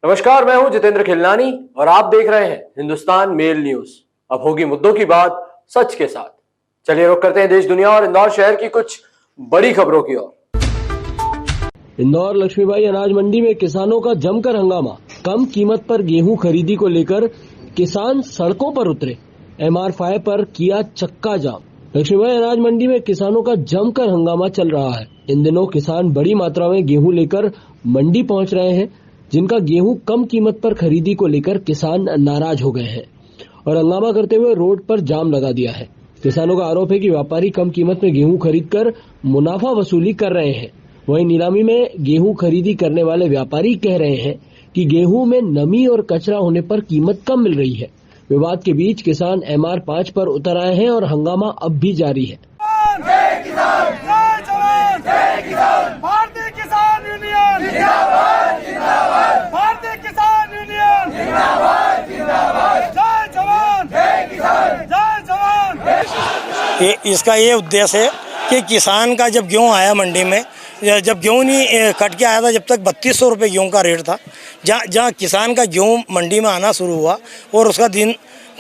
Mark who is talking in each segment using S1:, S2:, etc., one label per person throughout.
S1: नमस्कार, मैं हूं जितेंद्र खिलनानी और आप देख रहे हैं हिंदुस्तान मेल न्यूज। अब होगी मुद्दों की बात सच के साथ। चलिए रुक करते हैं देश दुनिया और इंदौर शहर की कुछ बड़ी खबरों की ओर।
S2: इंदौर लक्ष्मीबाई अनाज मंडी में किसानों का जमकर हंगामा। कम कीमत पर गेहूं खरीदी को लेकर किसान सड़कों पर उतरे। MR5 पर किया चक्का जाम। लक्ष्मीबाई अनाज मंडी में किसानों का जमकर हंगामा चल रहा है। इन दिनों किसान बड़ी मात्रा में गेहूं लेकर मंडी पहुंच रहे हैं, जिनका गेहूं कम कीमत पर खरीदी को लेकर किसान नाराज हो गए हैं और हंगामा करते हुए रोड पर जाम लगा दिया है। किसानों का आरोप है कि व्यापारी कम कीमत में गेहूं खरीदकर मुनाफा वसूली कर रहे हैं। वहीं नीलामी में गेहूं खरीदी करने वाले व्यापारी कह रहे हैं कि गेहूं में नमी और कचरा होने पर कीमत कम मिल रही है। विवाद के बीच किसान MR5 पर उतर आए हैं और हंगामा अब भी जारी है।
S3: जय किसान, जय जवान, जय किसान, भारतीय किसान यूनियन जिंदाबाद, जिंदाबाद, भारतीय किसान यूनियन जिंदाबाद, जिंदाबाद, जय जवान, जय किसान, जय जवान।
S4: इसका ये उद्देश्य है कि किसान का जब गेहूँ आया मंडी में, जब गेहूँ नहीं कट के आया था, जब तक 3200 रुपये गेहूँ का रेट था, जहाँ किसान का गेहूँ मंडी में आना शुरू हुआ और उसका दिन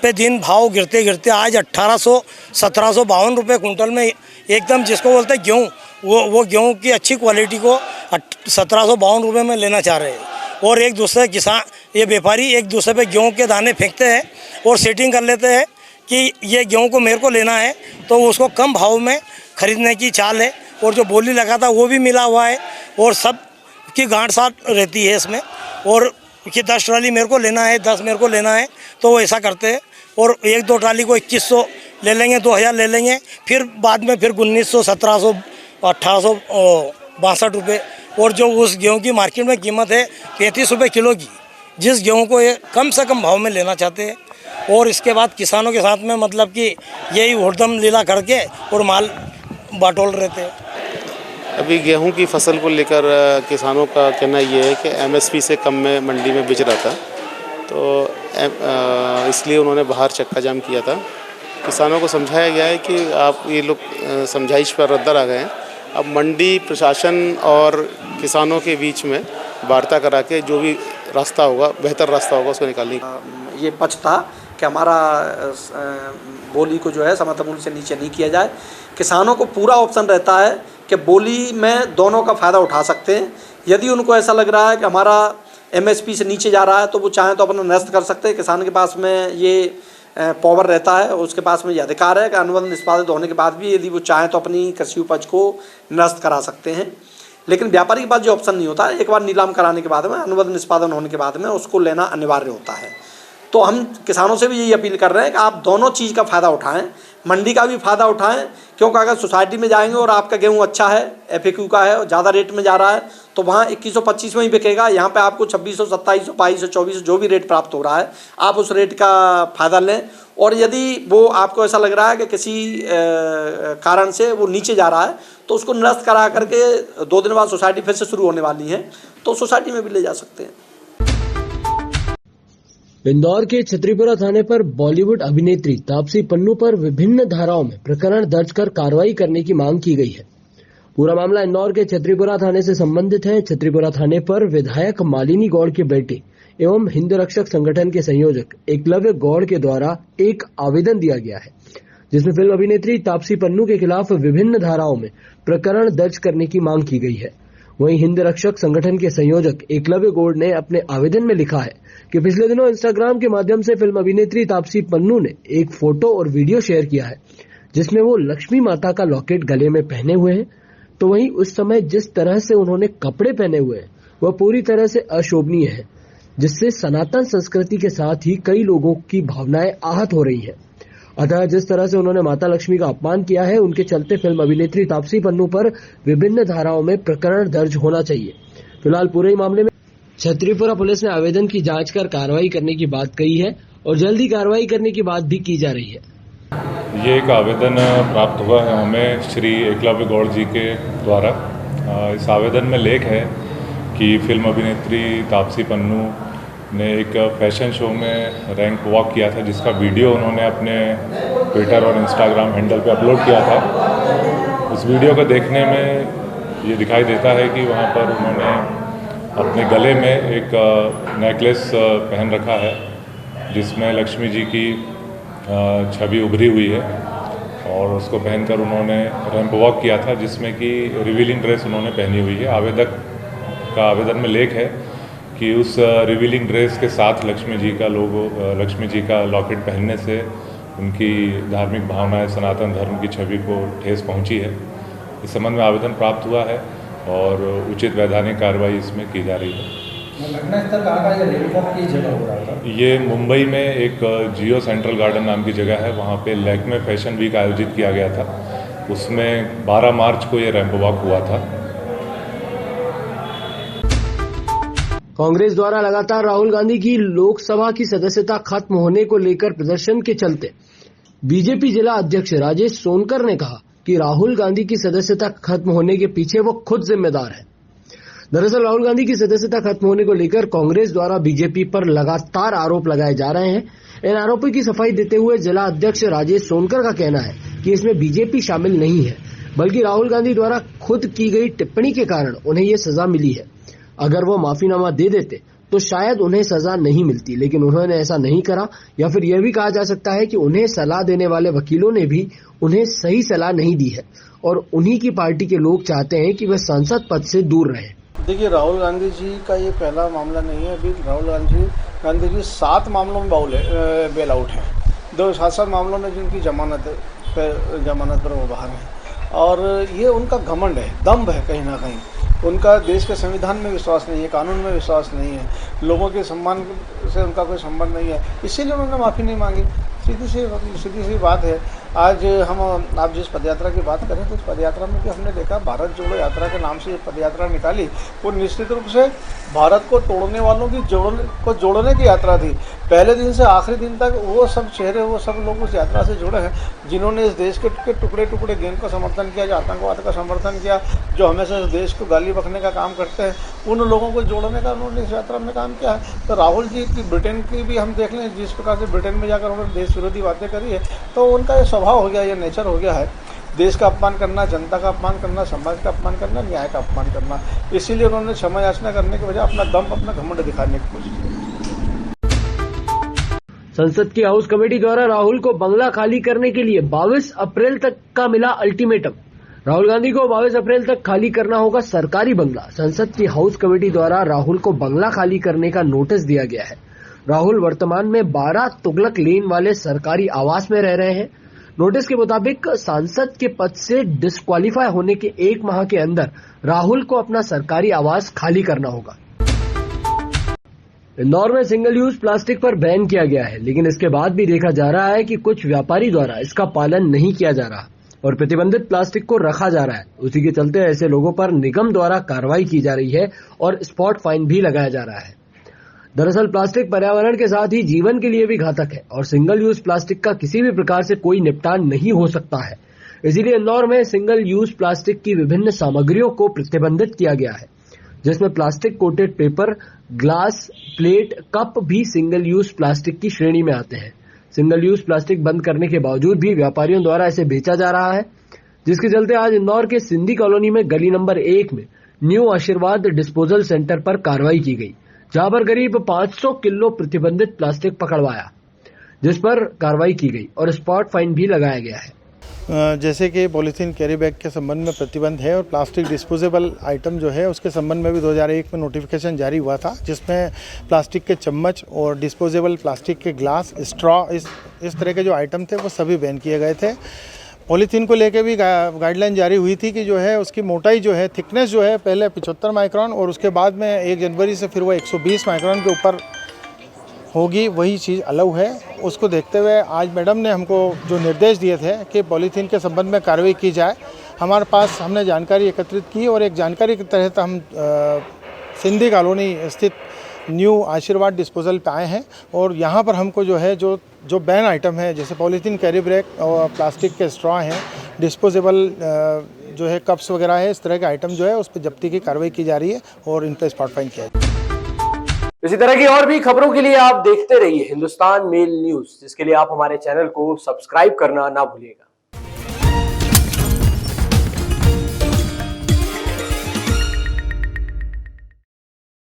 S4: पे दिन भाव गिरते गिरते आज 1752 रुपये कुंटल में एकदम जिसको बोलते हैं गेहूँ, वो गेहूँ की अच्छी क्वालिटी को 1752 रुपये में लेना चाह रहे हैं। और एक दूसरे किसान, ये व्यापारी एक दूसरे पे गेहूँ के दाने फेंकते हैं और सेटिंग कर लेते हैं कि ये गेहूँ को मेरे को लेना है, तो उसको कम भाव में खरीदने की चाल है। और जो बोली लगा था वो भी मिला हुआ है और सब की गांठ साथ रहती है इसमें। और कि 10 ट्राली मेरे को लेना है, 10 मेरे को लेना है, तो वो ऐसा करते हैं। और 1-2 ट्राली को 2100 ले लेंगे, 2000 ले लेंगे, फिर बाद में फिर 1900, 1700, 1862 रुपये। और जो उस गेहूं की मार्केट में कीमत है 35 रुपये किलो की, जिस गेहूं को ये कम से कम भाव में लेना चाहते हैं। और इसके बाद किसानों के साथ में मतलब कि यही हुड़दम लीला करके और माल बाटोल रहते हैं।
S5: अभी गेहूं की फसल को लेकर किसानों का कहना ये है कि MSP से कम में मंडी में बिच रहा था, तो इसलिए उन्होंने बाहर चक्का जाम किया था। किसानों को समझाया गया है कि आप ये लोग समझाइश पर रद्दर आ गए हैं। अब मंडी प्रशासन और किसानों के बीच में वार्ता करा के जो भी रास्ता होगा, बेहतर रास्ता होगा, उसको निकालने
S6: ये पक्ष था कि हमारा बोली को जो है समर्थन मूल्य से नीचे नहीं किया जाए। किसानों को पूरा ऑप्शन रहता है कि बोली में दोनों का फ़ायदा उठा सकते हैं। यदि उनको ऐसा लग रहा है कि हमारा MSP से नीचे जा रहा है, तो वो चाहें तो अपना निरस्त कर सकते हैं। किसान के पास में ये पावर रहता है, उसके पास में ये अधिकार है कि अनुबंध निष्पादित होने के बाद भी यदि वो चाहें तो अपनी कृषि उपज को निरस्त करा सकते हैं। लेकिन व्यापारी के पास जो ऑप्शन नहीं होता है, एक बार नीलाम कराने के बाद में, अनुबंध निष्पादन होने के बाद में उसको लेना अनिवार्य होता है। तो हम किसानों से भी यही अपील कर रहे हैं कि आप दोनों चीज़ का फ़ायदा उठाएं, मंडी का भी फ़ायदा उठाएं, क्योंकि अगर सोसाइटी में जाएंगे और आपका गेहूं अच्छा है, FAQ का है और ज़्यादा रेट में जा रहा है, तो वहाँ 2125 में ही बिकेगा। यहाँ पे आपको 2600, 2700, 2200, 2400 जो भी रेट प्राप्त हो रहा है, आप उस रेट का फ़ायदा लें। और यदि वो आपको ऐसा लग रहा है कि किसी कारण से वो नीचे जा रहा है, तो उसको निरस्त करा करके 2 दिन बाद सोसाइटी फिर से शुरू होने वाली है, तो सोसाइटी में भी ले जा सकते हैं।
S2: इंदौर के छतरीपुरा थाने पर बॉलीवुड अभिनेत्री तापसी पन्नू पर विभिन्न धाराओं में प्रकरण दर्ज कर कार्रवाई करने की मांग की गई है। पूरा मामला इंदौर के छतरीपुरा थाने से संबंधित है। छतरीपुरा थाने पर विधायक मालिनी गौड़ के बेटे एवं हिंद रक्षक संगठन के संयोजक एकलव्य गौड़ के द्वारा एक आवेदन दिया गया है, जिसमें फिल्म अभिनेत्री तापसी पन्नू के खिलाफ विभिन्न धाराओं में प्रकरण दर्ज करने की मांग की गई है। वहीं हिंद रक्षक संगठन के संयोजक एकलव्य गौड़ ने अपने आवेदन में लिखा है कि पिछले दिनों इंस्टाग्राम के माध्यम से फिल्म अभिनेत्री तापसी पन्नू ने एक फोटो और वीडियो शेयर किया है, जिसमें वो लक्ष्मी माता का लॉकेट गले में पहने हुए हैं। तो वहीं उस समय जिस तरह से उन्होंने कपड़े पहने हुए हैं वह पूरी तरह से अशोभनीय है, जिससे सनातन संस्कृति के साथ ही कई लोगों की भावनाएं आहत हो रही है। अतः जिस तरह से उन्होंने माता लक्ष्मी का अपमान किया है, उनके चलते फिल्म अभिनेत्री तापसी पन्नू पर विभिन्न धाराओं में प्रकरण दर्ज होना चाहिए। फिलहाल पूरे ही मामले में छतरीपुरा पुलिस ने आवेदन की जांच कर कार्रवाई करने की बात कही है और जल्द ही कार्रवाई करने की बात भी की जा रही है।
S7: ये एक आवेदन प्राप्त हुआ है हमें श्री एकलव्य गौड़ जी के द्वारा। इस आवेदन में लेख है कि फिल्म अभिनेत्री तापसी पन्नू ने एक फैशन शो में रैंक वॉक किया था, जिसका वीडियो उन्होंने अपने ट्विटर और इंस्टाग्राम हैंडल पे अपलोड किया था। उस वीडियो को देखने में ये दिखाई देता है कि वहाँ पर उन्होंने अपने गले में एक नेकलेस पहन रखा है जिसमें लक्ष्मी जी की छवि उभरी हुई है और उसको पहनकर उन्होंने रैंप वॉक किया था जिसमें कि रिवीलिंग ड्रेस उन्होंने पहनी हुई है। आवेदक का आवेदन में लेख है कि उस रिवीलिंग ड्रेस के साथ लक्ष्मी जी का लोगो, लक्ष्मी जी का लॉकेट पहनने से उनकी धार्मिक भावनाएं, सनातन धर्म की छवि को ठेस पहुंची है। इस संबंध में आवेदन प्राप्त हुआ है और उचित वैधानिक कार्रवाई इसमें की जा रही है।
S8: घटना स्थल कहाँ का, ये रैंप वॉक की जगह हो रहा था?
S7: ये मुंबई में एक जियो सेंट्रल गार्डन नाम की जगह है, वहाँ पे लैक्मे फैशन वीक आयोजित किया गया था। उसमें 12 मार्च को ये रैंप वॉक हुआ था।
S2: कांग्रेस द्वारा लगातार राहुल गांधी की लोकसभा की सदस्यता खत्म होने को लेकर प्रदर्शन के चलते बीजेपी जिला अध्यक्ष राजेश सोनकर ने कहा कि राहुल गांधी की सदस्यता खत्म होने के पीछे वो खुद जिम्मेदार है। दरअसल राहुल गांधी की सदस्यता खत्म होने को लेकर कांग्रेस द्वारा बीजेपी पर लगातार आरोप लगाए जा रहे हैं। इन आरोपों की सफाई देते हुए जिला अध्यक्ष राजेश सोनकर का कहना है कि इसमें बीजेपी शामिल नहीं है, बल्कि राहुल गांधी द्वारा खुद की गई टिप्पणी के कारण उन्हें ये सजा मिली है। अगर वो माफीनामा दे देते तो शायद उन्हें सजा नहीं मिलती, लेकिन उन्होंने ऐसा नहीं करा। या फिर यह भी कहा जा सकता है कि उन्हें सलाह देने वाले वकीलों ने भी उन्हें सही सलाह नहीं दी है और उन्हीं की पार्टी के लोग चाहते हैं कि वे सांसद पद से दूर रहें।
S9: देखिए, राहुल गांधी जी का ये पहला मामला नहीं है। अभी राहुल गांधी जी 7 मामलों में बेल आउट है। 2 मामलों में जिनकी जमानत पर वो बाहर है और ये उनका घमंड है, दम्भ है कहीं ना कहीं। उनका देश के संविधान में विश्वास नहीं है, कानून में विश्वास नहीं है, लोगों के सम्मान से उनका कोई संबंध नहीं है, इसीलिए उन्होंने माफ़ी नहीं मांगी। सीधी सी बात है। आज आप जिस पदयात्रा की बात करें तो उस पदयात्रा में भी हमने देखा, भारत जोड़ो यात्रा के नाम से ये पदयात्रा निकाली, वो निश्चित रूप से भारत को तोड़ने वालों की जोड़ने की यात्रा थी। पहले दिन से आखिरी दिन तक वो सब चेहरे, वो सब लोग उस यात्रा से जुड़े हैं जिन्होंने इस देश के टुकड़े टुकड़े गैंग का समर्थन किया, जो आतंकवाद का समर्थन किया, जो हमेशा इस देश को गाली बकने का काम करते हैं, उन लोगों को जोड़ने का उन्होंने इस यात्रा में काम किया है। तो राहुल जी की ब्रिटेन की भी हम देख लें, जिस प्रकार से ब्रिटेन में जाकर उन्होंने देश विरोधी बातें करी है, तो उनका ये स्वभाव हो गया, ये नेचर हो गया है, देश का अपमान करना, जनता का अपमान करना, समाज का अपमान करना, न्याय का अपमान करना। इसीलिए उन्होंने क्षमा याचना करने के बजाय अपना दम, अपना घमंड दिखाने की कोशिश की।
S2: संसद की हाउस कमेटी द्वारा राहुल को बंगला खाली करने के लिए 22 अप्रैल तक का मिला अल्टीमेटम। राहुल गांधी को 22 अप्रैल तक खाली करना होगा सरकारी बंगला। संसद की हाउस कमेटी द्वारा राहुल को बंगला खाली करने का नोटिस दिया गया है। राहुल वर्तमान में 12 तुगलक लेन वाले सरकारी आवास में रह रहे हैं। नोटिस के मुताबिक सांसद के पद से डिस्क्वालीफाई होने के 1 माह के अंदर राहुल को अपना सरकारी आवास खाली करना होगा। इंदौर में सिंगल यूज प्लास्टिक पर बैन किया गया है, लेकिन इसके बाद भी देखा जा रहा है कि कुछ व्यापारी द्वारा इसका पालन नहीं किया जा रहा और प्रतिबंधित प्लास्टिक को रखा जा रहा है। उसी के चलते ऐसे लोगों पर निगम द्वारा कार्रवाई की जा रही है और स्पॉट फाइन भी लगाया जा रहा है। दरअसल प्लास्टिक पर्यावरण के साथ ही जीवन के लिए भी घातक है और सिंगल यूज प्लास्टिक का किसी भी प्रकार से कोई निपटान नहीं हो सकता है। इसीलिए इंदौर में सिंगल यूज प्लास्टिक की विभिन्न सामग्रियों को प्रतिबंधित किया गया है, जिसमें plastic coated paper, glass, plate, cup भी सिंगल यूज प्लास्टिक की श्रेणी में आते हैं। सिंगल यूज प्लास्टिक बंद करने के बावजूद भी व्यापारियों द्वारा इसे बेचा जा रहा है, जिसके चलते आज इंदौर के सिंधी कॉलोनी में गली नंबर 1 में न्यू आशीर्वाद डिस्पोजल सेंटर पर कार्रवाई की गई, जहां पर करीब 500 किलो प्रतिबंधित प्लास्टिक पकड़वाया, जिस पर कार्रवाई की गई और स्पॉट फाइन भी लगाया गया है।
S9: जैसे कि पॉलीथीन कैरी बैग के संबंध में प्रतिबंध है और प्लास्टिक डिस्पोजेबल आइटम जो है उसके संबंध में भी 2001 में नोटिफिकेशन जारी हुआ था, जिसमें प्लास्टिक के चम्मच और डिस्पोजेबल प्लास्टिक के ग्लास, स्ट्रॉ, इस तरह के जो आइटम थे वो सभी बैन किए गए थे। पॉलीथीन को लेके भी गाइडलाइन जारी हुई थी कि जो है उसकी मोटाई जो है, थिकनेस जो है पहले 75 माइक्रोन और उसके बाद में 1 जनवरी से फिर वो 120 माइक्रोन के ऊपर होगी, वही चीज़ अलाउ है। उसको देखते हुए आज मैडम ने हमको जो निर्देश दिए थे कि पॉलीथीन के संबंध में कार्रवाई की जाए, हमारे पास हमने जानकारी एकत्रित की और एक जानकारी के तहत हम सिंधी कॉलोनी स्थित न्यू आशीर्वाद डिस्पोजल पे आए हैं और यहाँ पर हमको जो है जो बैन आइटम है, जैसे पॉलीथीन कैरी बैग और प्लास्टिक के स्ट्रॉ हैं, डिस्पोजेबल जो है कप्स वगैरह है, इस तरह के आइटम जो है उस पर जब्ती की कार्रवाई की जा रही है और इन पर स्पॉट फाइन किया है।
S1: इसी तरह की और भी खबरों के लिए आप देखते रहिए हिंदुस्तान मेल न्यूज, जिसके लिए आप हमारे चैनल को सब्सक्राइब करना ना भूलिएगा।